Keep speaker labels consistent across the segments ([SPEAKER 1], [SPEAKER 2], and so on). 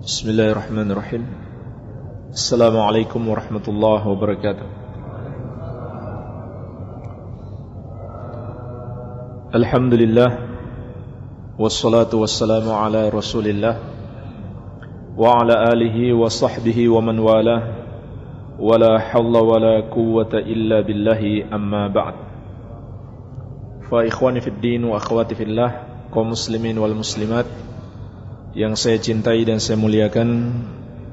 [SPEAKER 1] Bismillahirrahmanirrahim. Assalamualaikum warahmatullahi wabarakatuh. Alhamdulillah, wassalatu wassalamu ala rasulillah wa ala alihi wa sahbihi wa man walah, wa la hawla wa la quwwata illa billahi, amma ba'd. Fa ikhwani fid din wa akhwati fillah, kaum muslimin wal muslimat yang saya cintai dan saya muliakan,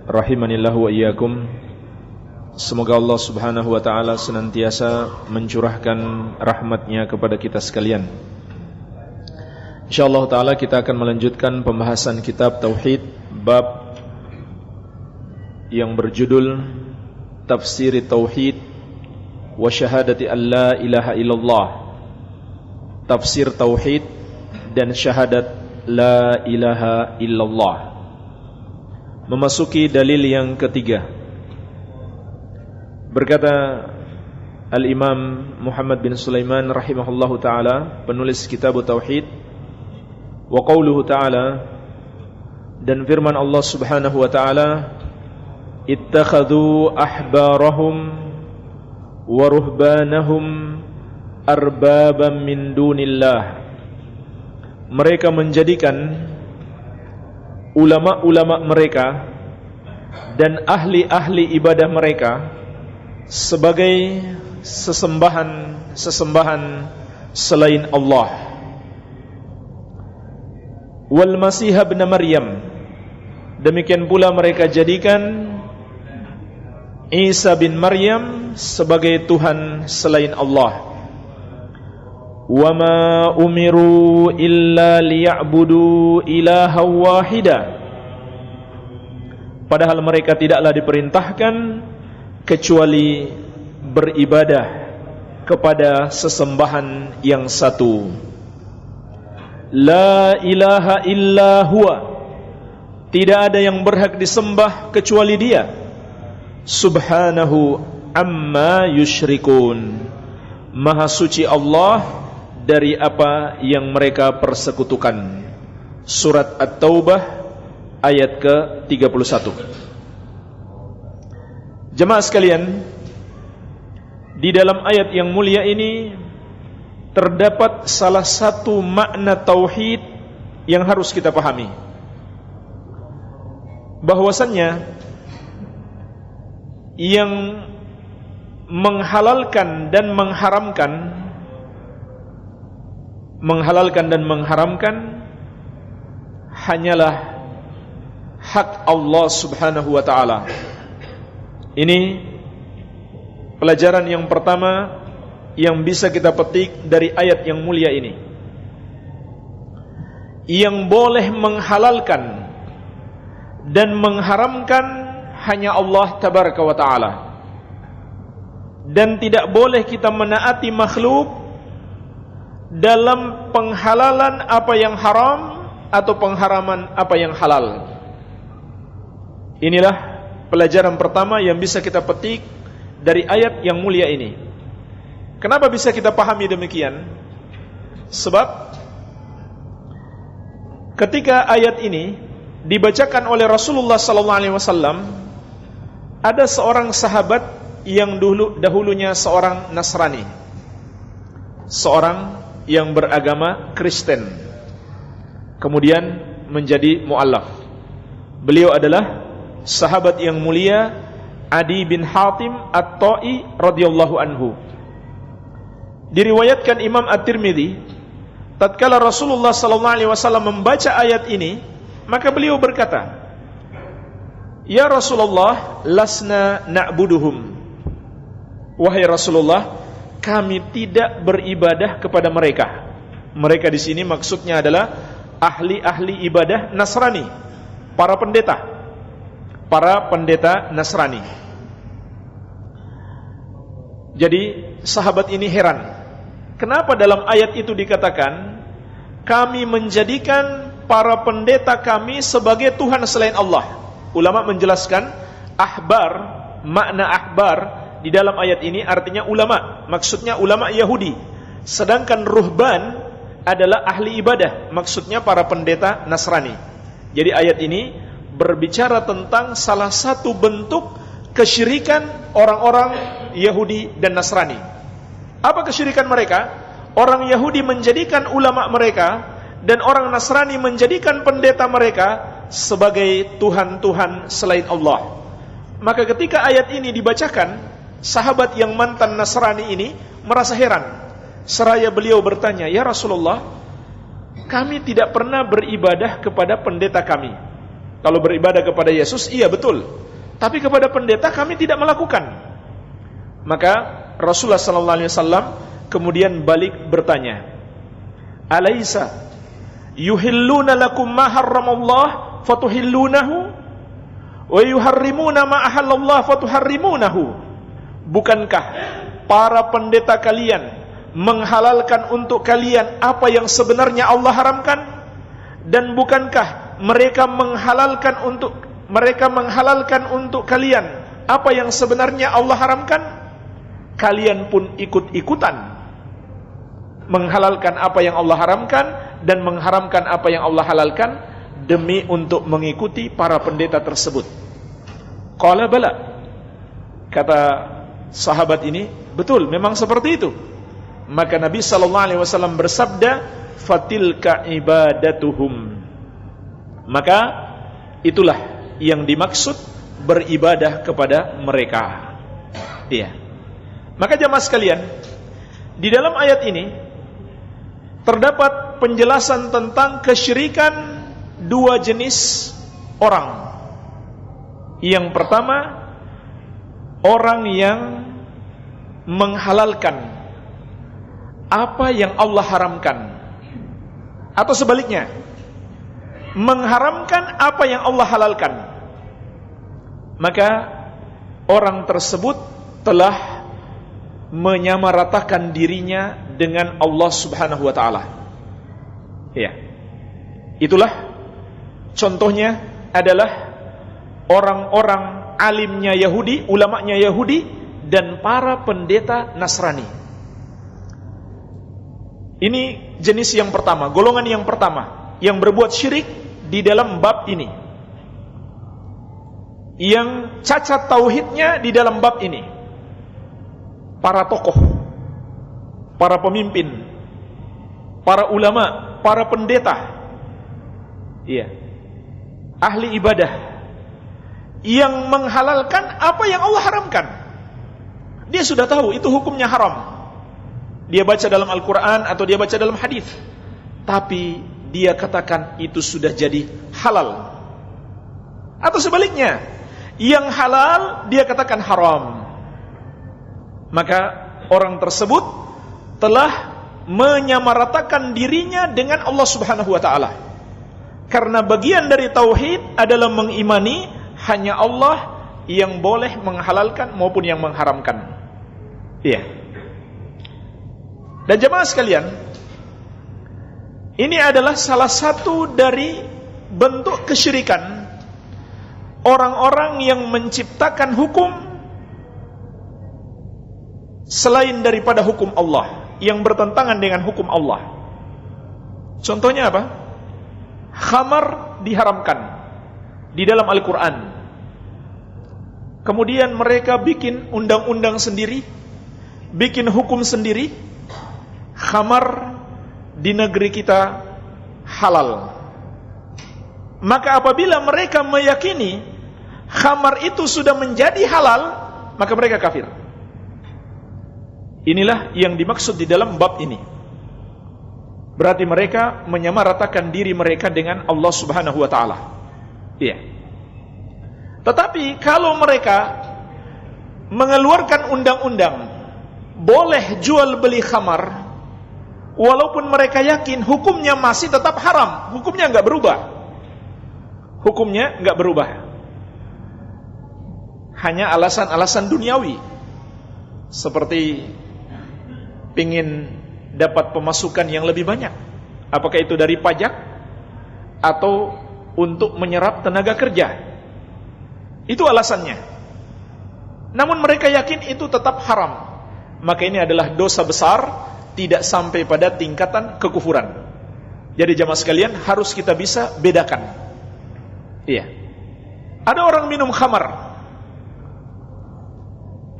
[SPEAKER 1] rahimanillah wa iyyakum. Semoga Allah subhanahu wa ta'ala senantiasa mencurahkan rahmatnya kepada kita sekalian. InsyaAllah ta'ala kita akan melanjutkan pembahasan kitab Tauhid, bab yang berjudul Tafsir Tauhid wa Syahadati an la ilaha illallah. Tafsir Tauhid dan syahadat la ilaha illallah. Memasuki dalil yang ketiga. Berkata Al-Imam Muhammad bin Sulaiman rahimahullahu ta'ala, penulis kitab Tauhid, wa qawluhu ta'ala, dan firman Allah subhanahu wa ta'ala, ittakhadhu ahbarahum wa ruhbanahum arbaban min dunillah. Mereka menjadikan ulama-ulama mereka dan ahli-ahli ibadah mereka sebagai sesembahan selain Allah. Wal Masih ibn Maryam, demikian pula mereka jadikan Isa bin Maryam sebagai Tuhan selain Allah. Wa ma umiru illa liya'budu ilaha wahida. Padahal mereka tidaklah diperintahkan kecuali beribadah kepada sesembahan yang satu. La ilaha illa huwa, tidak ada yang berhak disembah kecuali Dia. Subhanahu amma yusyrikun, Maha suci Allah dari apa yang mereka persekutukan. Surat At-Taubah ayat ke-31. Jemaah sekalian, di dalam ayat yang mulia ini terdapat salah satu makna tauhid yang harus kita pahami, bahwasannya yang menghalalkan dan mengharamkan hanyalah hak Allah subhanahu wa ta'ala. Ini pelajaran yang pertama yang bisa kita petik dari ayat yang mulia ini. Yang boleh menghalalkan dan mengharamkan hanya Allah tabaraka wa ta'ala. Dan tidak boleh kita menaati makhluk dalam penghalalan apa yang haram atau pengharaman apa yang halal. Inilah pelajaran pertama yang bisa kita petik dari ayat yang mulia ini. Kenapa bisa kita pahami demikian? Sebab ketika ayat ini dibacakan oleh Rasulullah SAW, ada seorang sahabat yang dahulunya seorang Nasrani, seorang yang beragama Kristen, kemudian menjadi mu'allaf. Beliau adalah sahabat yang mulia Adi bin Hatim At-Ta'i radhiyallahu anhu. Diriwayatkan Imam At-Tirmidzi, tatkala Rasulullah SAW membaca ayat ini, maka beliau berkata, ya Rasulullah, lasna na'buduhum. Wahai Rasulullah, kami tidak beribadah kepada mereka. Mereka di sini maksudnya adalah ahli-ahli ibadah Nasrani, para pendeta Nasrani. Jadi sahabat ini heran, kenapa dalam ayat itu dikatakan kami menjadikan para pendeta kami sebagai Tuhan selain Allah. Ulama menjelaskan ahbar, makna ahbar di dalam ayat ini artinya ulama, maksudnya ulama Yahudi. Sedangkan ruhban adalah ahli ibadah, maksudnya para pendeta Nasrani. Jadi ayat ini berbicara tentang salah satu bentuk kesyirikan orang-orang Yahudi dan Nasrani. Apa kesyirikan mereka? Orang Yahudi menjadikan ulama mereka dan orang Nasrani menjadikan pendeta mereka sebagai Tuhan-Tuhan selain Allah. Maka ketika ayat ini dibacakan, sahabat yang mantan Nasrani ini merasa heran. Seraya beliau bertanya, "Ya Rasulullah, kami tidak pernah beribadah kepada pendeta kami. Kalau beribadah kepada Yesus, iya betul. Tapi kepada pendeta kami tidak melakukan." Maka Rasulullah SAW kemudian balik bertanya, "Alaisa yuhilluna lakum ma harramallah fatuhillunahu wa yuharrimuna ma ahallallah fatuharrimunahu?" Bukankah para pendeta kalian menghalalkan untuk kalian apa yang sebenarnya Allah haramkan? Dan bukankah mereka menghalalkan untuk kalian apa yang sebenarnya Allah haramkan? Kalian pun ikut-ikutan menghalalkan apa yang Allah haramkan dan mengharamkan apa yang Allah halalkan demi untuk mengikuti para pendeta tersebut. Qala bala, kata sahabat ini, betul, memang seperti itu. Maka Nabi SAW bersabda, fatilka ibadatuhum. Maka itulah yang dimaksud beribadah kepada mereka. Iya. Maka jamaah sekalian, di dalam ayat ini terdapat penjelasan tentang kesyirikan dua jenis orang. Yang pertama, orang yang menghalalkan apa yang Allah haramkan, atau sebaliknya, mengharamkan apa yang Allah halalkan. Maka orang tersebut telah menyamaratakan dirinya dengan Allah Subhanahu wa taala. Ya. Itulah contohnya adalah orang-orang alimnya Yahudi, ulamanya Yahudi dan para pendeta Nasrani. Ini jenis yang pertama, golongan yang pertama yang berbuat syirik di dalam bab ini, yang cacat tauhidnya di dalam bab ini. Para tokoh, para pemimpin, para ulama, para pendeta, iya, ahli ibadah yang menghalalkan apa yang Allah haramkan. Dia sudah tahu itu hukumnya haram. Dia baca dalam Al-Quran atau dia baca dalam hadis, tapi dia katakan itu sudah jadi halal. Atau sebaliknya, yang halal dia katakan haram. Maka orang tersebut telah menyamaratakan dirinya dengan Allah Subhanahu wa taala. Karena bagian dari tauhid adalah mengimani hanya Allah yang boleh menghalalkan maupun yang mengharamkan. Iya. Dan jemaah sekalian, ini adalah salah satu dari bentuk kesyirikan orang-orang yang menciptakan hukum selain daripada hukum Allah, yang bertentangan dengan hukum Allah. Contohnya apa? Khamar diharamkan di dalam Al-Quran. Kemudian mereka bikin undang-undang sendiri, bikin hukum sendiri. Khamar di negeri kita halal. Maka apabila mereka meyakini khamar itu sudah menjadi halal, maka mereka kafir. Inilah yang dimaksud di dalam bab ini. Berarti mereka menyamaratakan diri mereka dengan Allah Subhanahu wa taala. Iya. Tetapi kalau mereka mengeluarkan undang-undang boleh jual beli khamar, walaupun mereka yakin hukumnya masih tetap haram, hukumnya enggak berubah. Hukumnya enggak berubah. Hanya alasan-alasan duniawi. Seperti pingin dapat pemasukan yang lebih banyak. Apakah itu dari pajak atau untuk menyerap tenaga kerja. Itu alasannya. Namun mereka yakin itu tetap haram. Maka ini adalah dosa besar, tidak sampai pada tingkatan kekufuran. Jadi jamaah sekalian, harus kita bisa bedakan. Iya.
[SPEAKER 2] Ada orang minum khamar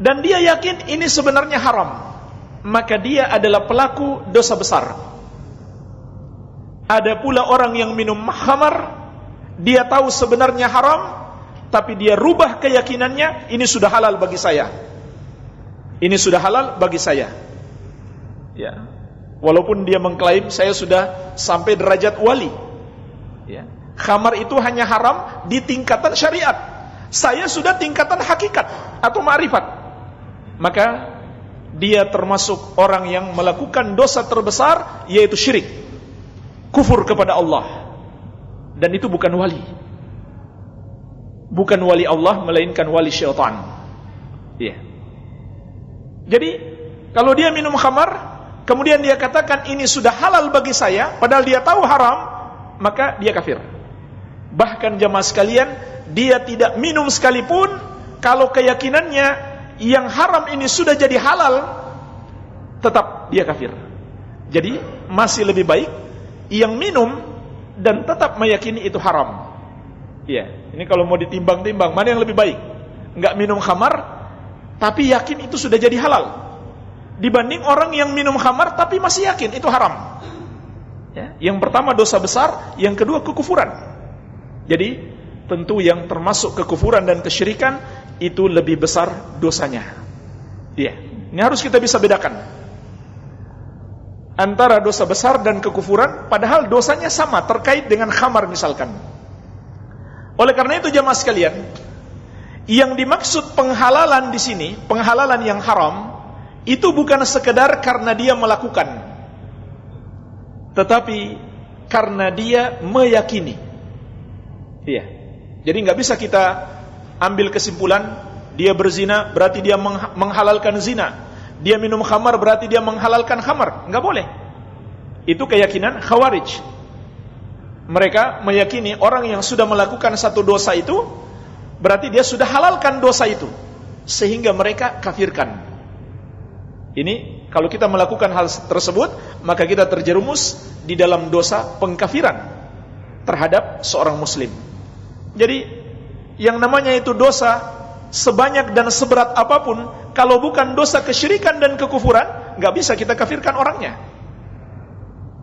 [SPEAKER 2] dan dia yakin ini sebenarnya haram, maka dia adalah pelaku dosa besar. Ada pula orang yang minum khamar, dia tahu sebenarnya haram, tapi dia rubah keyakinannya, ini sudah halal bagi saya. Ini sudah halal bagi saya. Ya. Walaupun dia mengklaim saya sudah sampai derajat wali. Ya. Khamar itu hanya haram di tingkatan syariat. Saya sudah tingkatan hakikat atau ma'rifat. Maka dia termasuk orang yang melakukan dosa terbesar, yaitu syirik, kufur kepada Allah. Dan itu bukan wali. Bukan wali Allah, melainkan wali syaitan. Ya. Jadi kalau dia minum khamar, kemudian dia katakan ini sudah halal bagi saya, padahal dia tahu haram, maka dia kafir. Bahkan jamaah sekalian, dia tidak minum sekalipun kalau keyakinannya yang haram ini sudah jadi halal, tetap dia kafir. Jadi masih lebih baik yang minum dan tetap meyakini itu haram. Ya, ini kalau mau ditimbang-timbang, mana yang lebih baik? Enggak minum khamar tapi yakin itu sudah jadi halal, dibanding orang yang minum khamar tapi masih yakin itu haram. Ya, yang pertama dosa besar, yang kedua kekufuran. Jadi tentu yang termasuk kekufuran dan kesyirikan itu lebih besar dosanya. Ya, ini harus kita bisa bedakan antara dosa besar dan kekufuran, padahal dosanya sama terkait dengan khamar misalkan. Oleh karena itu jamaah sekalian, yang dimaksud penghalalan di sini, penghalalan yang haram, itu bukan sekedar karena dia melakukan, tetapi karena dia meyakini. Iya. Jadi nggak bisa kita ambil kesimpulan dia berzina berarti dia menghalalkan zina, dia minum khamar berarti dia menghalalkan khamar. Nggak boleh. Itu keyakinan Khawarij. Mereka meyakini orang yang sudah melakukan satu dosa itu berarti dia sudah halalkan dosa itu, sehingga mereka kafirkan. Ini kalau kita melakukan hal tersebut, maka kita terjerumus di dalam dosa pengkafiran terhadap seorang muslim. Jadi yang namanya itu dosa, sebanyak dan seberat apapun, kalau bukan dosa kesyirikan dan kekufuran, nggak bisa kita kafirkan orangnya.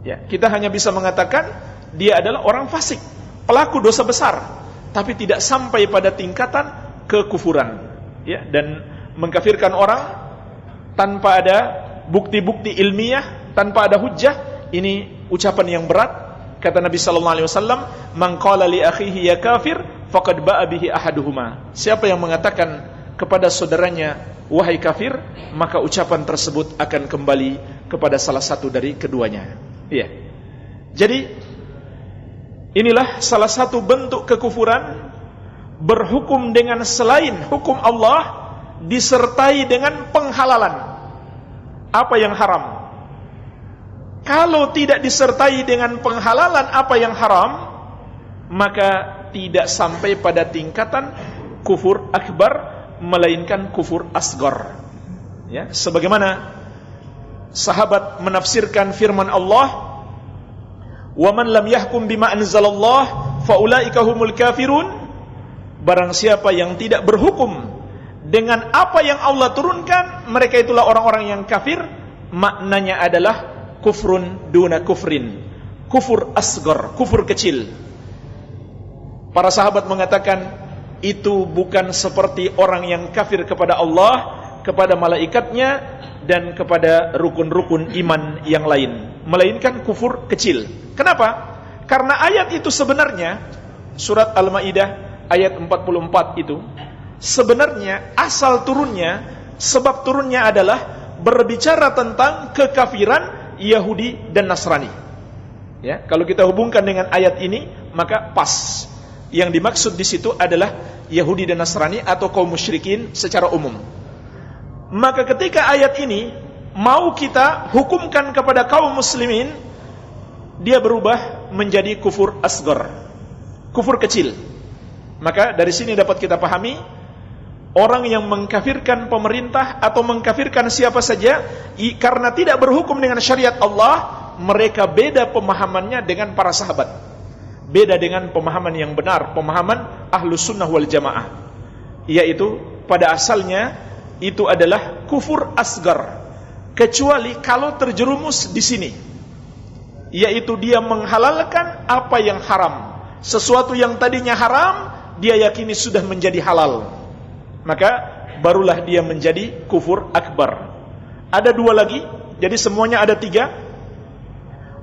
[SPEAKER 2] Ya, kita hanya bisa mengatakan dia adalah orang fasik, pelaku dosa besar, tapi tidak sampai pada tingkatan kekufuran. Ya, dan mengkafirkan orang tanpa ada bukti-bukti ilmiah, tanpa ada hujjah, ini ucapan yang berat. Kata Nabi sallallahu alaihi wasallam, "Man qala li akhihi ya kafir, faqad ba'a bihi ahaduhuma." Siapa yang mengatakan kepada saudaranya wahai kafir, maka ucapan tersebut akan kembali kepada salah satu dari keduanya. Iya. Jadi inilah salah satu bentuk kekufuran, berhukum dengan selain hukum Allah disertai dengan penghalalan apa yang haram. Kalau tidak disertai dengan penghalalan apa yang haram, maka tidak sampai pada tingkatan kufur akbar, melainkan kufur asgar. Ya, sebagaimana sahabat menafsirkan firman Allah, "Wa man lam yahkum bima anzalallah fa ulaika humul kafirun." Barang siapa yang tidak berhukum dengan apa yang Allah turunkan, mereka itulah orang-orang yang kafir. Maknanya adalah kufrun duna kufrin, kufur asgar, kufur kecil. Para sahabat mengatakan itu bukan seperti orang yang kafir kepada Allah, kepada malaikatnya, dan kepada rukun-rukun iman yang lain, melainkan kufur kecil. Kenapa? Karena ayat itu sebenarnya, surat Al-Maidah ayat 44 itu sebenarnya asal turunnya, sebab turunnya adalah berbicara tentang kekafiran Yahudi dan Nasrani. Ya, kalau kita hubungkan dengan ayat ini, maka pas. Yang dimaksud di situ adalah Yahudi dan Nasrani atau kaum musyrikin secara umum. Maka ketika ayat ini mau kita hukumkan kepada kaum muslimin, dia berubah menjadi kufur asgar, kufur kecil. Maka dari sini dapat kita pahami, orang yang mengkafirkan pemerintah atau mengkafirkan siapa saja karena tidak berhukum dengan syariat Allah, mereka beda pemahamannya dengan para sahabat. beda dengan pemahaman yang benar, pemahaman Ahlus Sunnah wal Jamaah, yaitu pada asalnya itu adalah kufur asgar, kecuali kalau terjerumus di sini, yaitu dia menghalalkan apa yang haram. Sesuatu yang tadinya haram dia yakini sudah menjadi halal, maka barulah dia menjadi kufur akbar. Ada dua lagi, jadi semuanya ada tiga.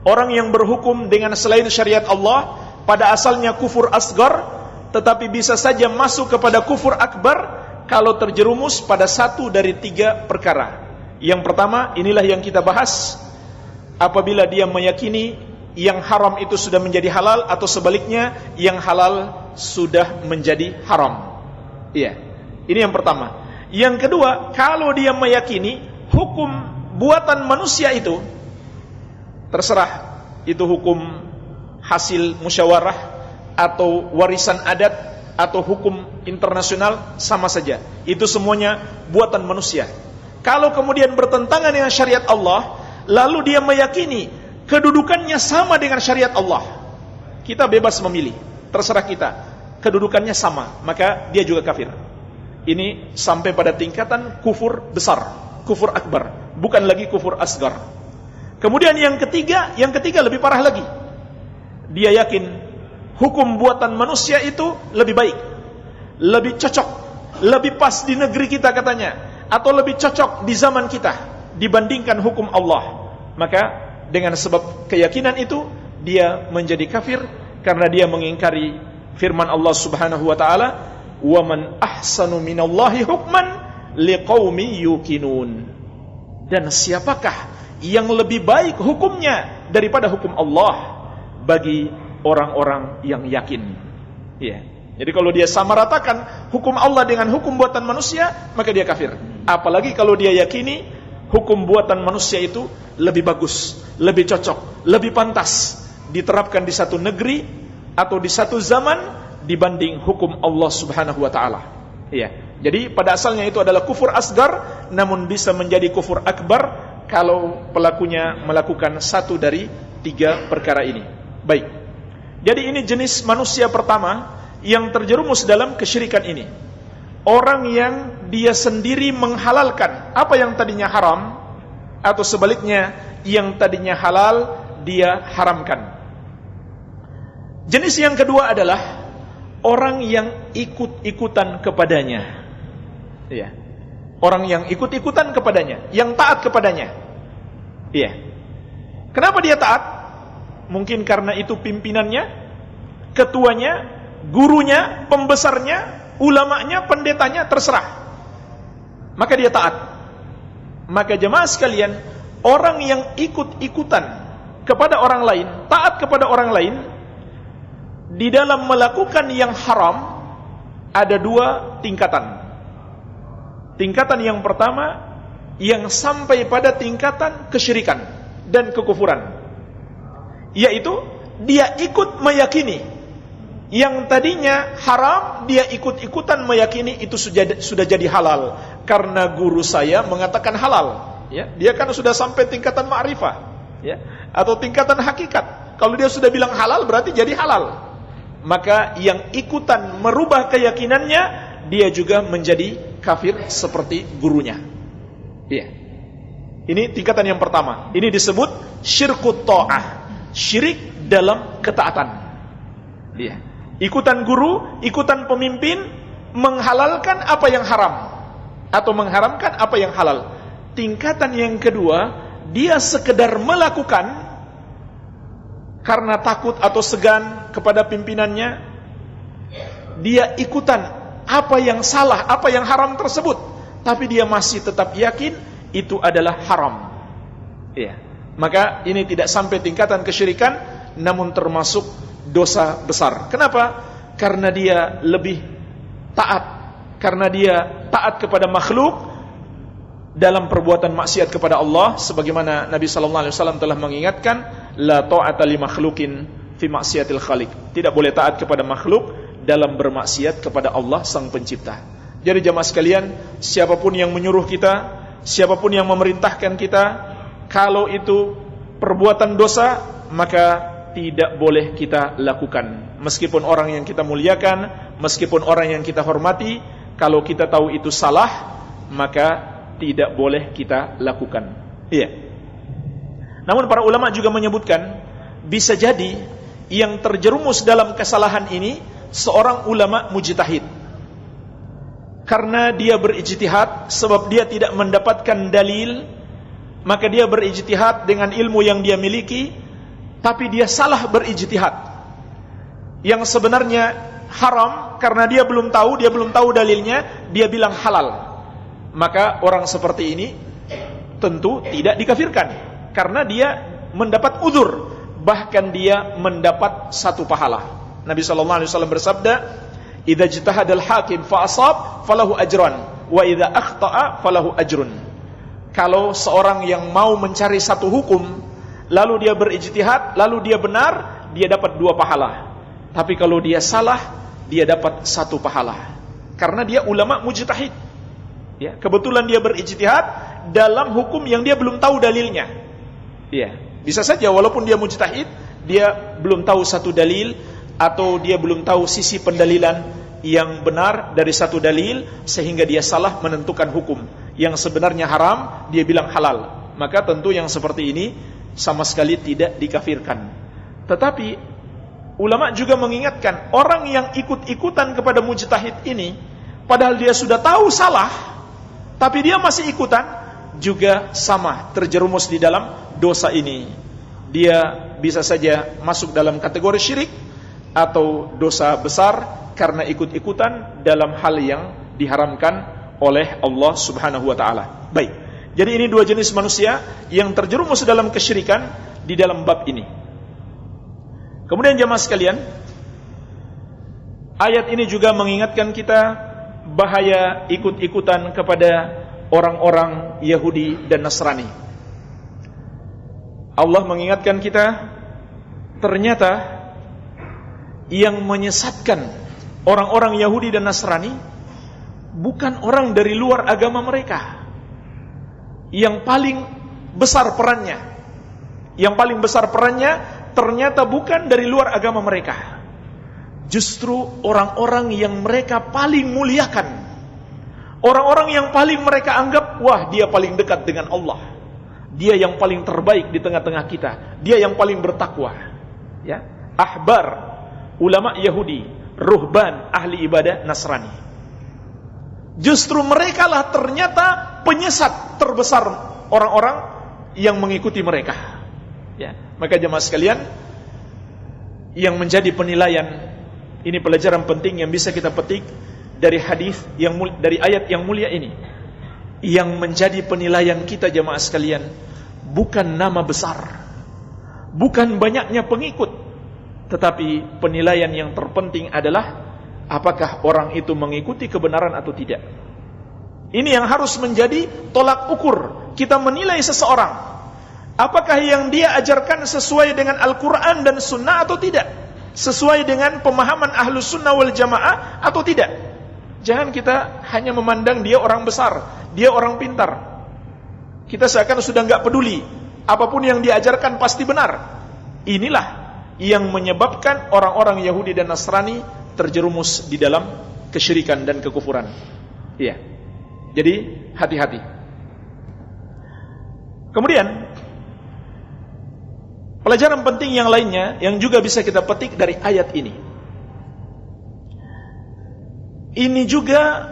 [SPEAKER 2] Orang yang berhukum dengan selain syariat Allah pada asalnya kufur asgar, tetapi bisa saja masuk kepada kufur akbar kalau terjerumus pada satu dari tiga perkara. Yang pertama, inilah yang kita bahas, apabila dia meyakini yang haram itu sudah menjadi halal, atau sebaliknya yang halal sudah menjadi haram. Iya, ini yang pertama. Yang kedua, kalau dia meyakini hukum buatan manusia itu, terserah itu hukum hasil musyawarah atau warisan adat atau hukum internasional, sama saja, itu semuanya buatan manusia. Kalau kemudian bertentangan dengan syariat Allah, lalu dia meyakini kedudukannya sama dengan syariat Allah, kita bebas memilih, terserah kita, kedudukannya sama, maka dia juga kafir. Ini sampai pada tingkatan kufur besar, kufur akbar, bukan lagi kufur asgar. Kemudian yang ketiga lebih parah lagi. Dia yakin hukum buatan manusia itu lebih baik, lebih cocok, lebih pas di negeri kita katanya, atau lebih cocok di zaman kita dibandingkan hukum Allah. Maka dengan sebab keyakinan itu dia menjadi kafir, karena dia mengingkari firman Allah Subhanahu wa taala, "Wa man ahsanu minallahi hukman liqaumi yuqinun." Dan siapakah yang lebih baik hukumnya daripada hukum Allah bagi orang-orang yang yakin. Ya. Jadi kalau dia samaratakan hukum Allah dengan hukum buatan manusia, maka dia kafir. Apalagi kalau dia yakini hukum buatan manusia itu lebih bagus, lebih cocok, lebih pantas diterapkan di satu negeri atau di satu zaman dibanding hukum Allah Subhanahu wa taala. Ya. Jadi pada asalnya itu adalah kufur asgar, namun bisa menjadi kufur akbar kalau pelakunya melakukan satu dari tiga perkara ini. Baik. Jadi ini jenis manusia pertama yang terjerumus dalam kesyirikan ini. Orang yang dia sendiri menghalalkan apa yang tadinya haram, atau sebaliknya yang tadinya halal dia haramkan. Jenis yang kedua adalah orang yang ikut-ikutan kepadanya. Ya. Orang yang ikut-ikutan kepadanya, yang taat kepadanya. Iya. Kenapa dia taat? Mungkin karena itu pimpinannya, ketuanya, gurunya, pembesarnya, ulamanya, pendetanya, terserah. Maka dia taat. Maka jemaah sekalian, orang yang ikut-ikutan kepada orang lain, taat kepada orang lain, di dalam melakukan yang haram ada dua tingkatan. Tingkatan yang pertama, yang sampai pada tingkatan kesyirikan dan kekufuran, yaitu dia ikut meyakini yang tadinya haram, dia ikut-ikutan meyakini itu sudah jadi halal karena guru saya mengatakan halal. Ya, dia kan sudah sampai tingkatan ma'rifah, ya, atau tingkatan hakikat. Kalau dia sudah bilang halal berarti jadi halal. Maka yang ikutan merubah keyakinannya, dia juga menjadi kafir seperti gurunya. Iya. Ini tingkatan yang pertama. Ini disebut syirkut ta'ah, syirik dalam ketaatan. Iya. Ikutan guru, ikutan pemimpin, menghalalkan apa yang haram atau mengharamkan apa yang halal. Tingkatan yang kedua, dia sekedar melakukan karena takut atau segan kepada pimpinannya. Dia ikutan apa yang salah, apa yang haram tersebut, tapi dia masih tetap yakin itu adalah haram. Ya. Maka ini tidak sampai tingkatan kesyirikan, namun termasuk dosa besar. Kenapa? Karena dia lebih taat, karena dia taat kepada makhluk dalam perbuatan maksiat kepada Allah, sebagaimana Nabi sallallahu alaihi wasallam telah mengingatkan, la ta'ata li makhlukin fi maksiatil khaliq. Tidak boleh taat kepada makhluk dalam bermaksiat kepada Allah sang pencipta. Jadi jamaah sekalian, siapapun yang menyuruh kita, siapapun yang memerintahkan kita, kalau itu perbuatan dosa, maka tidak boleh kita lakukan. Meskipun orang yang kita muliakan, meskipun orang yang kita hormati, kalau kita tahu itu salah, maka tidak boleh kita lakukan. Iya. Namun para ulama juga menyebutkan, bisa jadi yang terjerumus dalam kesalahan ini seorang ulama mujtahid. Karena dia berijtihad, sebab dia tidak mendapatkan dalil, maka dia berijtihad dengan ilmu yang dia miliki, tapi dia salah berijtihad. Yang sebenarnya haram, karena dia belum tahu dalilnya, dia bilang halal. Maka orang seperti ini tentu tidak dikafirkan, karena dia mendapat uzur, bahkan dia mendapat satu pahala. Nabi SAW bersabda, "Idza ijtahadal hakim fa asab falahu ajran, wa idza akhta'a falahu ajrun." Kalau seorang yang mau mencari satu hukum, lalu dia berijtihad, lalu dia benar, dia dapat 2 pahala. Tapi kalau dia salah, dia dapat 1 pahala, karena dia ulama mujtahid. Ya, kebetulan dia berijtihad dalam hukum yang dia belum tahu dalilnya. Ya, bisa saja walaupun dia mujtahid, dia belum tahu satu dalil, atau dia belum tahu sisi pendalilan yang benar dari satu dalil, sehingga dia salah menentukan hukum yang sebenarnya haram, dia bilang halal. Maka tentu yang seperti ini sama sekali tidak dikafirkan. Tetapi ulama juga mengingatkan, orang yang ikut-ikutan kepada mujtahid ini, padahal dia sudah tahu salah, tapi dia masih ikutan, juga sama terjerumus di dalam dosa ini. Dia bisa saja masuk dalam kategori syirik atau dosa besar karena ikut-ikutan dalam hal yang diharamkan oleh Allah Subhanahu wa taala. Baik. Jadi ini 2 jenis manusia yang terjerumus dalam kesyirikan di dalam bab ini. Kemudian jemaah sekalian, ayat ini juga mengingatkan kita bahaya ikut-ikutan kepada orang-orang Yahudi dan Nasrani. Allah mengingatkan kita, ternyata yang menyesatkan orang-orang Yahudi dan Nasrani bukan orang dari luar agama mereka. Yang paling besar perannya ternyata bukan dari luar agama mereka. Justru orang-orang yang mereka paling muliakan, orang-orang yang paling mereka anggap, wah, dia paling dekat dengan Allah, dia yang paling terbaik di tengah-tengah kita, dia yang paling bertakwa. Ya, ahbar, ulama Yahudi, ruhban, ahli ibadah Nasrani. Justru mereka lah ternyata penyesat terbesar orang-orang yang mengikuti mereka. Ya, maka jemaah sekalian, yang menjadi penilaian, ini pelajaran penting yang bisa kita petik dari hadis dari ayat yang mulia ini. Yang menjadi penilaian kita jemaah sekalian, bukan nama besar, bukan banyaknya pengikut, tetapi penilaian yang terpenting adalah apakah orang itu mengikuti kebenaran atau tidak. Ini yang harus menjadi tolak ukur kita menilai seseorang. Apakah yang dia ajarkan sesuai dengan Al-Quran dan Sunnah atau tidak, sesuai dengan pemahaman Ahlus Sunnah wal Jamaah atau tidak. Jangan kita hanya memandang dia orang besar, dia orang pintar, kita seakan sudah enggak peduli, apapun yang diajarkan pasti benar. Inilah yang menyebabkan orang-orang Yahudi dan Nasrani terjerumus di dalam kesyirikan dan kekufuran. Iya. Jadi hati-hati. Kemudian pelajaran penting yang lainnya yang juga bisa kita petik dari ayat ini. Ini juga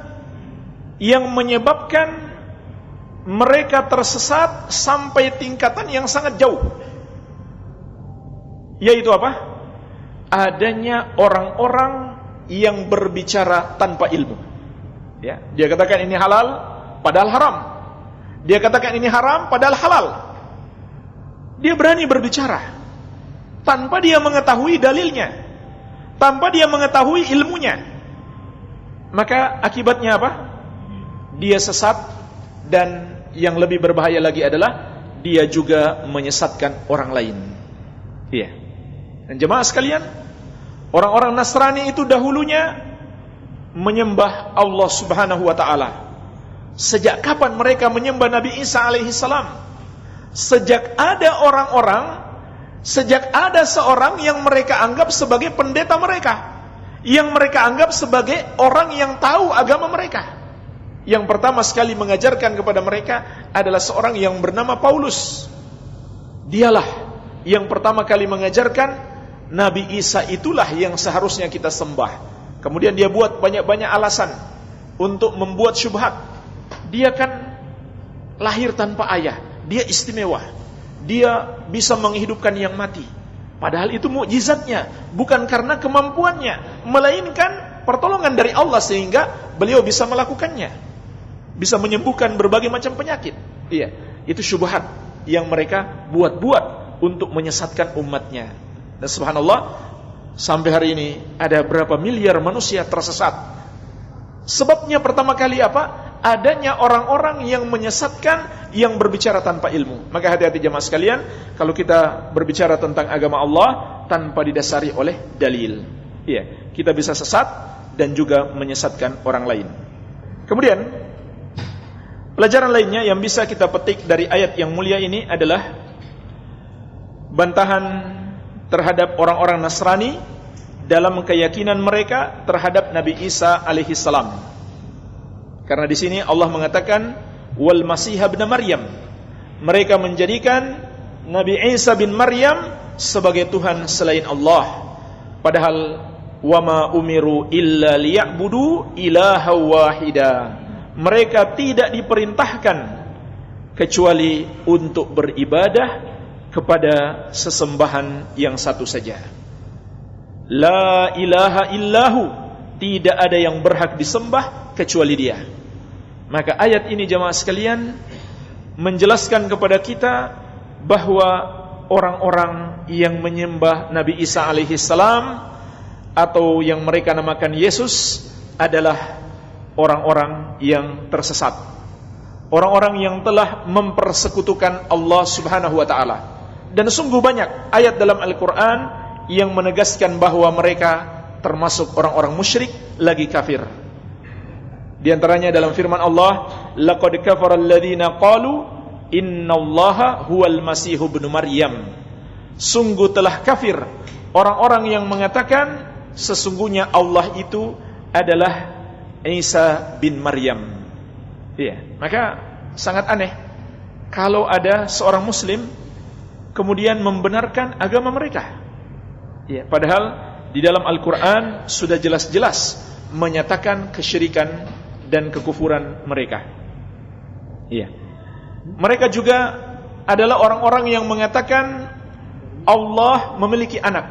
[SPEAKER 2] yang menyebabkan mereka tersesat sampai tingkatan yang sangat jauh. Yaitu apa? Adanya orang-orang yang berbicara tanpa ilmu. Ya, dia katakan ini halal padahal haram. Dia katakan ini haram padahal halal. Dia berani berbicara tanpa dia mengetahui dalilnya, tanpa dia mengetahui ilmunya. Maka akibatnya apa? Dia sesat, dan yang lebih berbahaya lagi adalah dia juga menyesatkan orang lain. Iya. Dan jemaah sekalian, orang-orang Nasrani itu dahulunya menyembah Allah Subhanahu wa ta'ala. Sejak kapan mereka menyembah Nabi Isa alaihi salam? Sejak ada orang-orang Sejak ada seorang yang mereka anggap sebagai pendeta mereka, yang mereka anggap sebagai orang yang tahu agama mereka. Yang pertama sekali mengajarkan kepada mereka adalah seorang yang bernama Paulus. Dialah yang pertama kali mengajarkan Nabi Isa itulah yang seharusnya kita sembah. Kemudian dia buat banyak-banyak alasan untuk membuat syubhat. Dia kan lahir tanpa ayah, dia istimewa, dia bisa menghidupkan yang mati. Padahal itu mukjizatnya, bukan karena kemampuannya, melainkan pertolongan dari Allah sehingga beliau bisa melakukannya, bisa menyembuhkan berbagai macam penyakit. Iya, itu syubhat yang mereka buat-buat untuk menyesatkan umatnya. Dan subhanallah, sampai hari ini ada berapa miliar manusia tersesat. Sebabnya pertama kali apa? Adanya orang-orang yang menyesatkan, yang berbicara tanpa ilmu. Maka hati-hati jemaah sekalian, kalau kita berbicara tentang agama Allah tanpa didasari oleh dalil, iya, kita bisa sesat dan juga menyesatkan orang lain. Kemudian pelajaran lainnya yang bisa kita petik dari ayat yang mulia ini adalah bantahan terhadap orang-orang Nasrani dalam keyakinan mereka terhadap Nabi Isa alaihi salam. Karena di sini Allah mengatakan wal Masih ibn Maryam. Mereka menjadikan Nabi Isa bin Maryam sebagai Tuhan selain Allah. Padahal wama umiru illa liya'budu ilaha wahida. Mereka tidak diperintahkan kecuali untuk beribadah kepada sesembahan yang satu saja. La ilaha illahu, tidak ada yang berhak disembah kecuali Dia. Maka ayat ini jemaah sekalian menjelaskan kepada kita bahwa orang-orang yang menyembah Nabi Isa alaihi salam atau yang mereka namakan Yesus adalah orang-orang yang tersesat, orang-orang yang telah mempersekutukan Allah Subhanahu wa taala. Dan sungguh banyak ayat dalam Al-Qur'an yang menegaskan bahwa mereka termasuk orang-orang musyrik lagi kafir. Di antaranya dalam firman Allah, laqad kafara alladziina qalu innallaha huwal Masih ibnu Maryam. Sungguh telah kafir orang-orang yang mengatakan sesungguhnya Allah itu adalah Isa bin Maryam. Iya, maka sangat aneh kalau ada seorang muslim kemudian membenarkan agama mereka. Iya, padahal di dalam Al-Qur'an sudah jelas-jelas menyatakan kesyirikan dan kekufuran mereka. Iya. Mereka juga adalah orang-orang yang mengatakan Allah memiliki anak.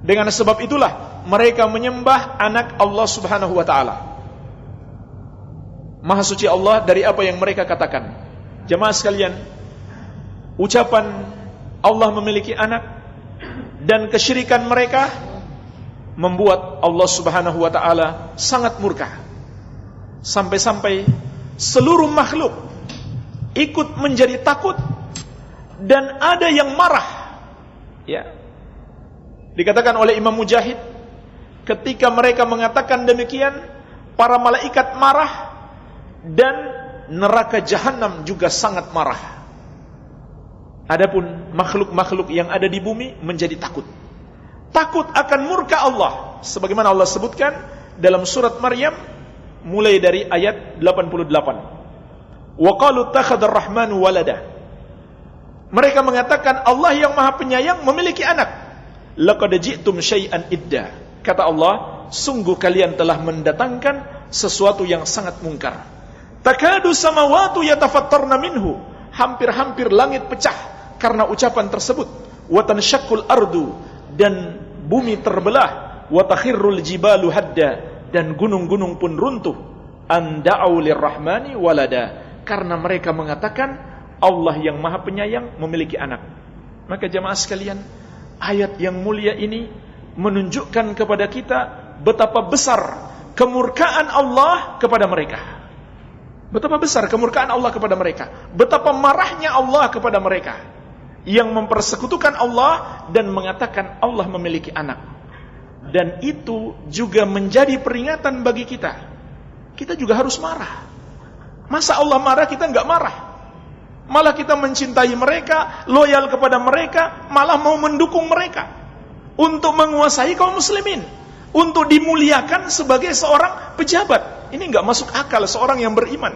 [SPEAKER 2] Dengan sebab itulah mereka menyembah anak Allah Subhanahu wa taala. Maha suci Allah dari apa yang mereka katakan. Jemaah sekalian, ucapan Allah memiliki anak dan kesyirikan mereka membuat Allah Subhanahu wa taala sangat murka. Sampai-sampai seluruh makhluk ikut menjadi takut dan ada yang marah. Ya. Dikatakan oleh Imam Mujahid, ketika mereka mengatakan demikian, para malaikat marah dan neraka jahanam juga sangat marah. Adapun makhluk-makhluk yang ada di bumi menjadi takut. Takut akan murka Allah, sebagaimana Allah sebutkan dalam surat Maryam mulai dari ayat 88. Wa qalu ittakhadar rahmanu walada. Mereka mengatakan Allah yang Maha Penyayang memiliki anak. Laqad ji'tum syai'an idda. Kata Allah, sungguh kalian telah mendatangkan sesuatu yang sangat mungkar. Takadu samawati yatafattarna minhu. Hampir-hampir langit pecah karena ucapan tersebut. Wa tanshaqqul ardu, dan bumi terbelah. Wa takhirrul jibalu hadda, dan gunung-gunung pun runtuh. Anda'u lirrahmani walada, karena mereka mengatakan Allah yang Maha Penyayang memiliki anak. Maka jemaah sekalian, ayat yang mulia ini menunjukkan kepada kita betapa besar kemurkaan Allah kepada mereka. Betapa besar kemurkaan Allah kepada mereka, betapa marahnya Allah kepada mereka yang mempersekutukan Allah dan mengatakan Allah memiliki anak. Dan itu juga menjadi peringatan bagi kita. Kita juga harus marah. Masa Allah marah kita enggak marah? Malah kita mencintai mereka, loyal kepada mereka, malah mau mendukung mereka untuk menguasai kaum muslimin, untuk dimuliakan sebagai seorang pejabat. Ini enggak masuk akal seorang yang beriman.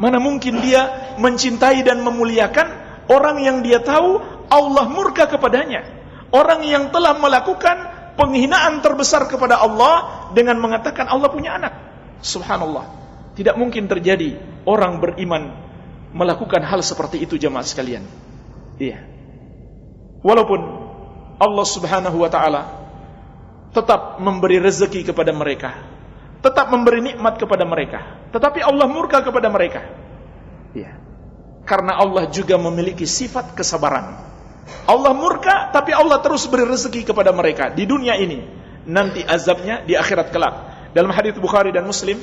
[SPEAKER 2] Mana mungkin dia mencintai dan memuliakan orang yang dia tahu Allah murka kepadanya, orang yang telah melakukan penghinaan terbesar kepada Allah dengan mengatakan Allah punya anak. Subhanallah. Tidak mungkin terjadi orang beriman melakukan hal seperti itu, jemaah sekalian. Iya. Walaupun Allah Subhanahu wa taala tetap memberi rezeki kepada mereka, tetap memberi nikmat kepada mereka, tetapi Allah murka kepada mereka. Iya. Karena Allah juga memiliki sifat kesabaran. Allah murka, tapi Allah terus beri rezeki kepada mereka di dunia ini. Nanti azabnya di akhirat kelak. Dalam hadits Bukhari dan Muslim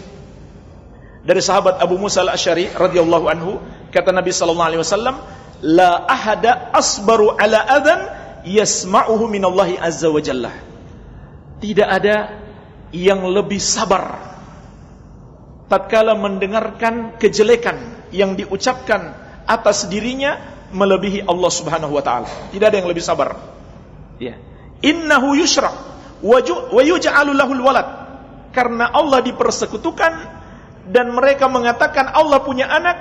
[SPEAKER 2] dari sahabat Abu Musa al-Asy'ari radhiyallahu anhu, kata Nabi sallallahu alaihi wasallam, la ahada asbaru ala adhan yasma'uhu minallahi azza wa jalla. Tidak ada yang lebih sabar tatkala mendengarkan kejelekan yang diucapkan atas dirinya melebihi Allah Subhanahu wa taala. Tidak ada yang lebih sabar. Ya. Innahu yushrak wa yuj'alu lahul walad. Karena Allah dipersekutukan dan mereka mengatakan Allah punya anak,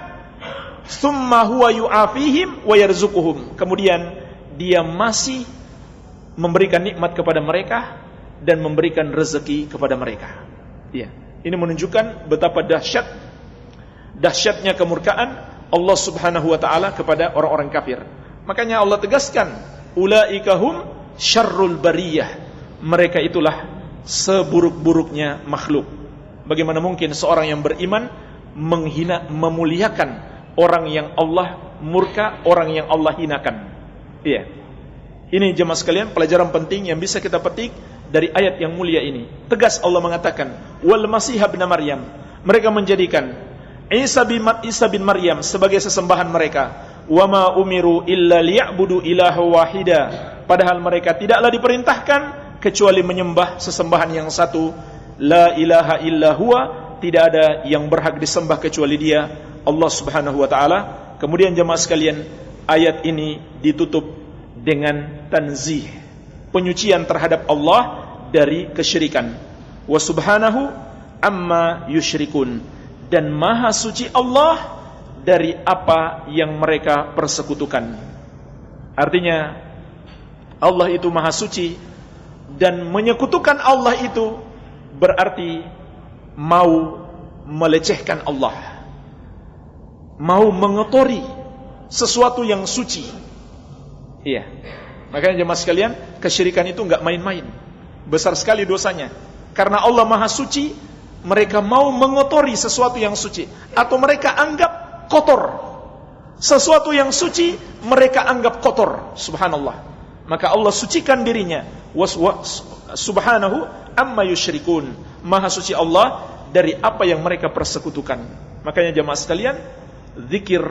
[SPEAKER 2] summa huwa yu'afihim wa yarzuquhum. Kemudian dia masih memberikan nikmat kepada mereka dan memberikan rezeki kepada mereka. Ya. Ini menunjukkan betapa dahsyatnya kemurkaan Allah Subhanahu wa taala kepada orang-orang kafir. Makanya Allah tegaskan, ulaika hum syarrul bariyah. Mereka itulah seburuk-buruknya makhluk. Bagaimana mungkin seorang yang beriman menghina, memuliakan orang yang Allah murka, orang yang Allah hinakan. Iya. Ini jemaah sekalian pelajaran penting yang bisa kita petik dari ayat yang mulia ini. Tegas Allah mengatakan, wal masih ibn Maryam. Mereka menjadikan Isa bin Maryam sebagai sesembahan mereka. Wa ma umiru illa liya'budu ilaha wahida. Padahal mereka tidaklah diperintahkan kecuali menyembah sesembahan yang satu. La ilaha illa huwa, tidak ada yang berhak disembah kecuali Dia, Allah Subhanahu wa taala. Kemudian jemaah sekalian, ayat ini ditutup dengan tanzih, penyucian terhadap Allah dari kesyirikan. Wa subhanahu amma yusyrikun, dan maha suci Allah dari apa yang mereka persekutukan. Artinya Allah itu maha suci, dan menyekutukan Allah itu berarti mau melecehkan Allah, mau mengotori sesuatu yang suci. Iya. Makanya jemaah sekalian, kesyirikan itu enggak main-main. Besar sekali dosanya. Karena Allah maha suci, mereka mau mengotori sesuatu yang suci, atau mereka anggap kotor. Sesuatu yang suci mereka anggap kotor. Subhanallah. Maka Allah sucikan dirinya. Subhanahu amma yusyrikun. Maha suci Allah dari apa yang mereka persekutukan. Makanya jemaah sekalian, zikir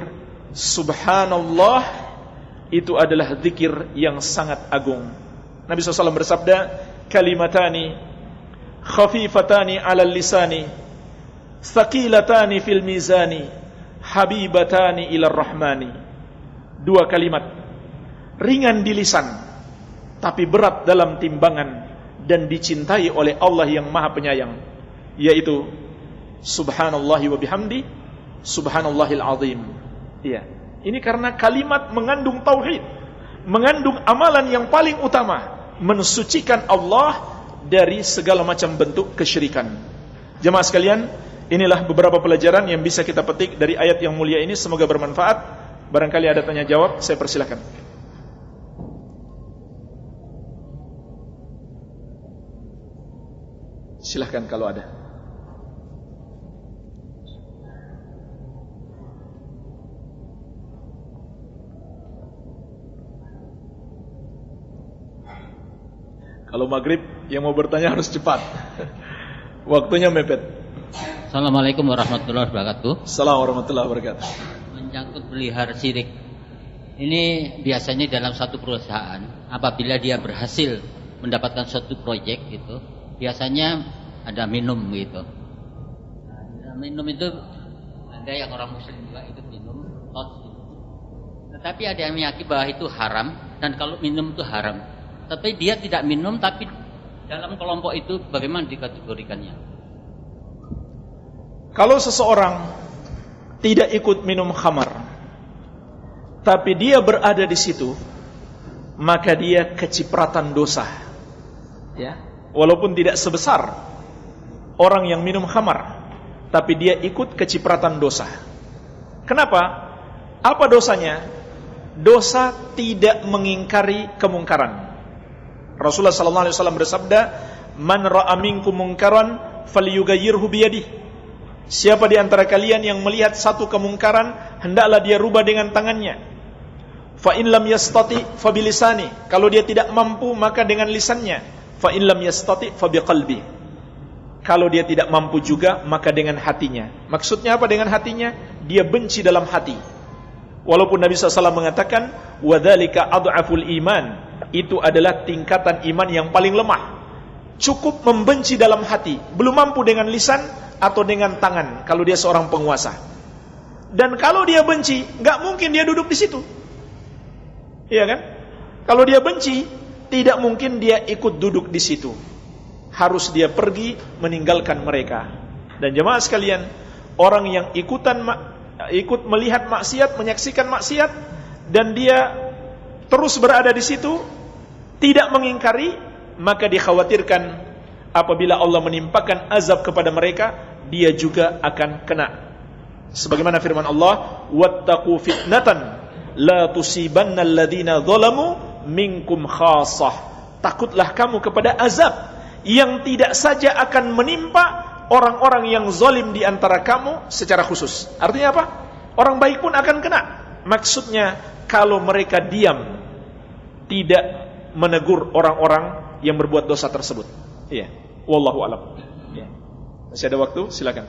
[SPEAKER 2] subhanallah itu adalah zikir yang sangat agung. Nabi SAW bersabda, kalimatani khafifatani ala lisani, thaqilatani fil mizani, habibatani ila rahmani. Dua kalimat ringan di lisan tapi berat dalam timbangan dan dicintai oleh Allah yang maha penyayang, yaitu subhanallahi wa bihamdi, subhanallahil azim. Iya. Ini karena kalimat mengandung tauhid, mengandung amalan yang paling utama, mensucikan Allah dari segala macam bentuk kesyirikan. Jemaah sekalian, inilah beberapa pelajaran yang bisa kita petik dari ayat yang mulia ini. Semoga bermanfaat. Barangkali ada tanya jawab, saya persilakan. Silahkan kalau ada. Kalau maghrib yang mau bertanya harus cepat. Waktunya mepet.
[SPEAKER 3] Assalamualaikum warahmatullahi wabarakatuh.
[SPEAKER 2] Assalamualaikum warahmatullahi wabarakatuh.
[SPEAKER 3] Menyangkut pelihara syirik. Ini biasanya dalam satu perusahaan, apabila dia berhasil mendapatkan suatu proyek gitu, biasanya ada minum gitu. Nah, minum itu ada yang orang muslim juga itu minum tot gitu. Tetapi ada yang meyakini bahwa itu haram, dan kalau minum itu haram. Tapi dia tidak minum, tapi dalam kelompok itu bagaimana dikategorikannya?
[SPEAKER 2] Kalau seseorang tidak ikut minum khamar, tapi dia berada di situ, maka dia kecipratan dosa. Ya, walaupun tidak sebesar orang yang minum khamar, tapi dia ikut kecipratan dosa. Kenapa? Apa dosanya? Dosa tidak mengingkari kemungkaran. Rasulullah sallallahu alaihi wasallam bersabda, "Man ra'a minkum munkaran falyughayyirhu biyadihi." Siapa di antara kalian yang melihat satu kemungkaran, hendaklah dia rubah dengan tangannya. Fa in lam yastati fa bilisani. Kalau dia tidak mampu, maka dengan lisannya. Fa in lam yastati fa biqalbi. Kalau dia tidak mampu juga, maka dengan hatinya. Maksudnya apa dengan hatinya? Dia benci dalam hati. Walaupun Nabi SAW mengatakan, wadzalika ad'aful iman, itu adalah tingkatan iman yang paling lemah. Cukup membenci dalam hati, belum mampu dengan lisan atau dengan tangan kalau dia seorang penguasa. Dan kalau dia benci, nggak mungkin dia duduk di situ. Iya kan? Kalau dia benci, tidak mungkin dia ikut duduk di situ. Harus dia pergi meninggalkan mereka. Dan jemaah sekalian, orang yang ikut melihat maksiat, menyaksikan maksiat, dan dia terus berada di situ, tidak mengingkari, maka dikhawatirkan apabila Allah menimpakan azab kepada mereka, dia juga akan kena. Sebagaimana firman Allah, wattaqu fitnatan la tusibanna alladhina zalamu minkum khassah. Takutlah kamu kepada azab yang tidak saja akan menimpa orang-orang yang zalim di antara kamu secara khusus. Artinya apa? Orang baik pun akan kena. Maksudnya kalau mereka diam, tidak menegur orang-orang yang berbuat dosa tersebut. Iya. Wallahu a'lam. Ya. Masih ada waktu? Silakan.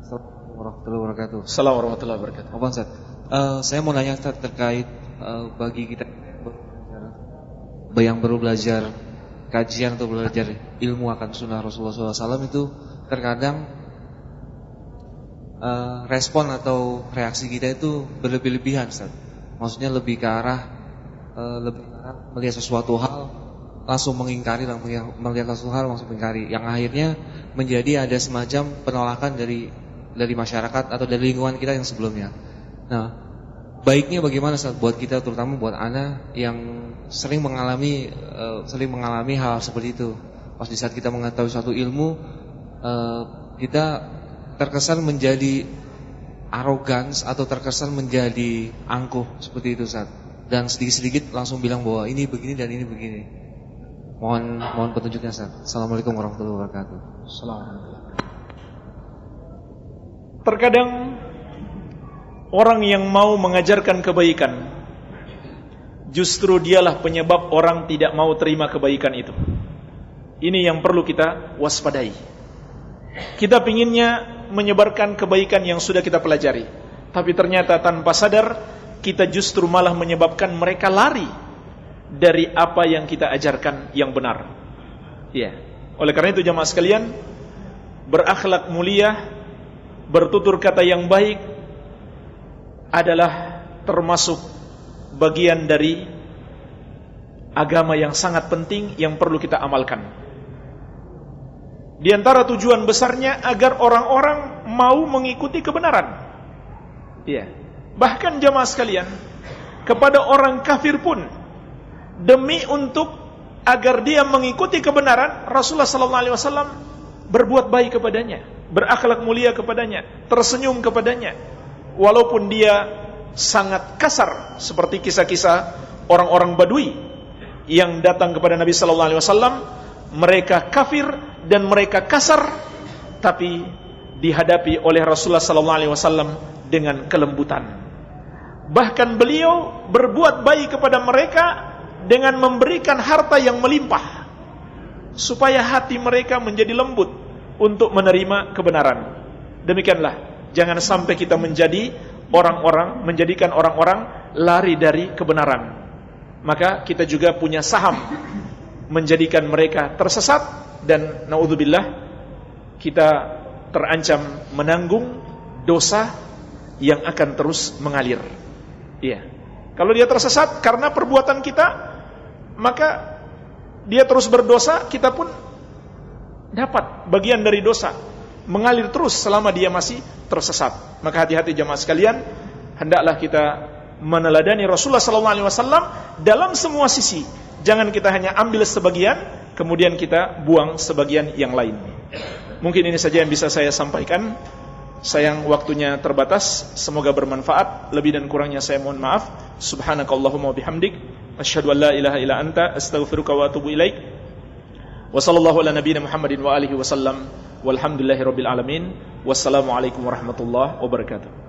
[SPEAKER 4] Assalamualaikum warahmatullahi wabarakatuh.
[SPEAKER 2] Assalamualaikum warahmatullahi wabarakatuh.
[SPEAKER 4] Apa Ustaz? Saya mau nanya Ustaz terkait bagi kita yang baru belajar kajian atau belajar ilmu akan sunnah Rasulullah SAW itu terkadang respon atau reaksi kita itu berlebih-lebihan Ustaz. Maksudnya lebih ke arah melihat sesuatu hal langsung mengingkari, melihat sesuatu hal langsung mengingkari, yang akhirnya menjadi ada semacam penolakan dari masyarakat atau dari lingkungan kita yang sebelumnya. Nah, baiknya bagaimana Ustaz buat kita, terutama buat anak yang sering mengalami hal seperti itu. Pas di saat kita mengetahui suatu ilmu, kita terkesan menjadi arrogans atau terkesan menjadi angkuh seperti itu Ustaz. Dan sedikit-sedikit langsung bilang bahwa ini begini dan ini begini. Mohon petunjuknya Ustaz. Assalamualaikum warahmatullahi wabarakatuh.
[SPEAKER 2] Assalamualaikum. Terkadang orang yang mau mengajarkan kebaikan, justru dialah penyebab orang tidak mau terima kebaikan itu. Ini yang perlu kita waspadai. Kita pinginnya menyebarkan kebaikan yang sudah kita pelajari, tapi ternyata tanpa sadar kita justru malah menyebabkan mereka lari dari apa yang kita ajarkan yang benar. Ya. Oleh karena itu jamaah sekalian, berakhlak mulia, bertutur kata yang baik adalah termasuk bagian dari agama yang sangat penting yang perlu kita amalkan. Di antara tujuan besarnya agar orang-orang mau mengikuti kebenaran. Ya. Bahkan jamaah sekalian, kepada orang kafir pun, demi untuk agar dia mengikuti kebenaran, Rasulullah SAW berbuat baik kepadanya, berakhlak mulia kepadanya, tersenyum kepadanya, walaupun dia sangat kasar, seperti kisah-kisah orang-orang Badui yang datang kepada Nabi SAW. Mereka kafir dan mereka kasar, tapi dihadapi oleh Rasulullah SAW dengan kelembutan. Bahkan beliau berbuat baik kepada mereka dengan memberikan harta yang melimpah, supaya hati mereka menjadi lembut untuk menerima kebenaran. Demikianlah, jangan sampai kita menjadikan orang-orang lari dari kebenaran. Maka kita juga punya saham menjadikan mereka tersesat, dan naudzubillah kita terancam menanggung dosa yang akan terus mengalir. Iya. Kalau dia tersesat karena perbuatan kita, maka dia terus berdosa, kita pun dapat bagian dari dosa, mengalir terus selama dia masih tersesat. Maka hati-hati jemaah sekalian, hendaklah kita meneladani Rasulullah SAW dalam semua sisi. Jangan kita hanya ambil sebagian, kemudian kita buang sebagian yang lain. Mungkin ini saja yang bisa saya sampaikan. Sayang waktunya terbatas. Semoga bermanfaat. Lebih dan kurangnya saya mohon maaf. Subhanakallahumma bihamdik, asyhadu an la ilaha illa anta, astaghfiruka wa atubu ilaik. Wa sallallahu ala nabiyyina Muhammadin wa alihi wasallam. Walhamdulillahirabbil alamin. Wassalamualaikum warahmatullahi wabarakatuh.